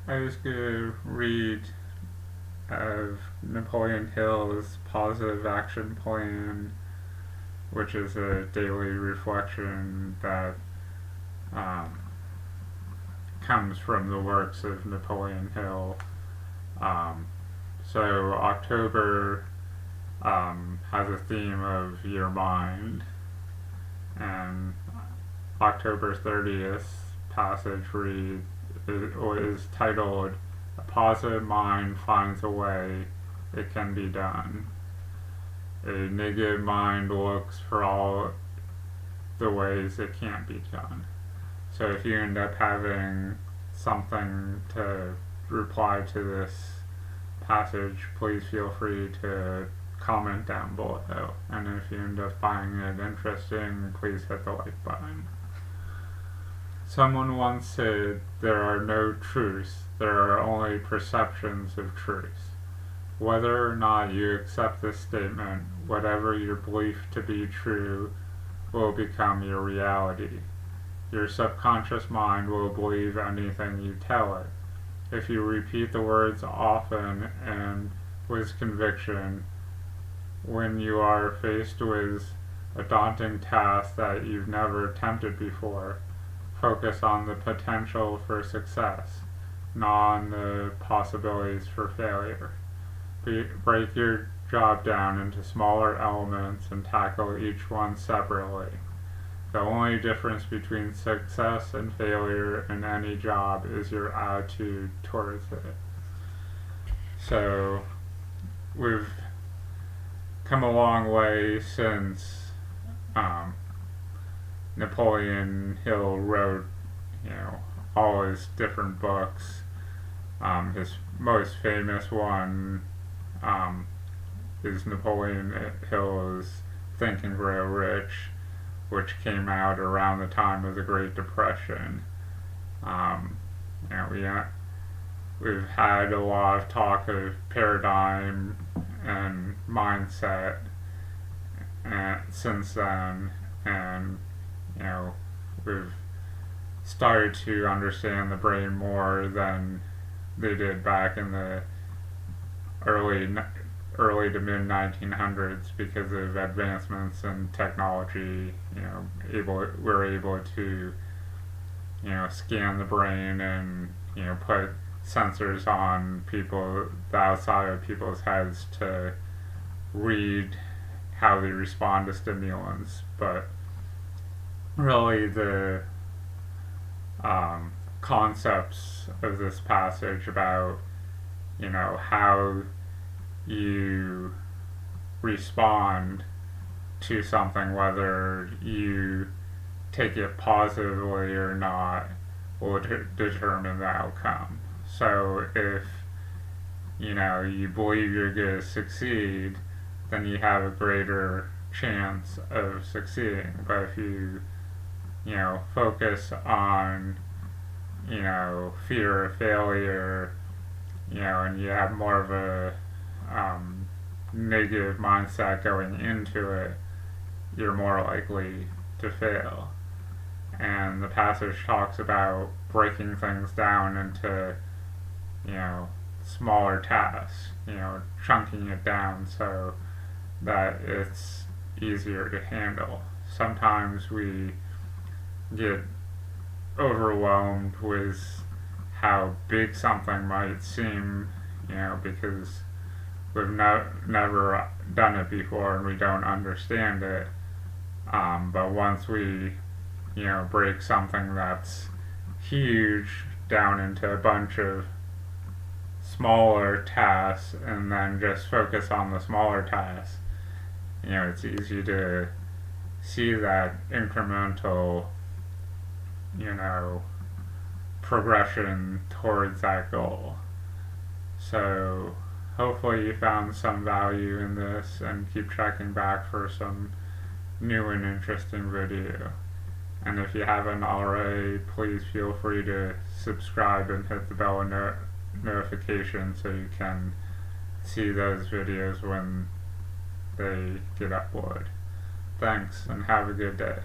I was going to read of Napoleon Hill's Positive Action Plan, which is a daily reflection that um, comes from the works of Napoleon Hill. Um, so October has a theme of your mind, and October 30th passage is titled "A Positive Mind Finds a Way, It Can Be Done." A negative mind looks for all the ways it can't be done. So if you end up having something to reply to this passage, please feel free to comment down below. And if you end up finding it interesting, please hit the like button. Someone once said, "There are no truths, there are only perceptions of truth." Whether or not you accept this statement, whatever your belief to be true will become your reality. Your subconscious mind will believe anything you tell it. If you repeat the words often and with conviction, when you are faced with a daunting task that you've never attempted before, focus on the potential for success, not on the possibilities for failure. Break your job down into smaller elements and tackle each one separately. The only difference between success and failure in any job is your attitude towards it. So, we've come a long way since Napoleon Hill wrote, all his different books. His most famous one is Napoleon Hill's Think and Grow Rich, which came out around the time of the Great Depression. We've had a lot of talk of paradigm and mindset since then, and we've started to understand the brain more than they did back in the early to mid 1900s because of advancements in technology. We're able to scan the brain and put sensors on the outside of people's heads to read how they respond to stimulants. But really, the concepts of this passage about how you respond to something, whether you take it positively or not, will determine the outcome. So if you believe you're going to succeed, then you have a greater chance of succeeding. But if you focus on fear of failure, and you have more of a negative mindset going into it, you're more likely to fail. And the passage talks about breaking things down into smaller tasks, chunking it down so that it's easier to handle. Sometimes we get overwhelmed with how big something might seem, because we've never done it before and we don't understand it. But once we, break something that's huge down into a bunch of smaller tasks and then just focus on the smaller tasks, it's easy to see that incremental, progression towards that goal. So hopefully you found some value in this, and keep checking back for some new and interesting video. And if you haven't already, please feel free to subscribe and hit the bell notification so you can see those videos when they get uploaded. Thanks, and have a good day.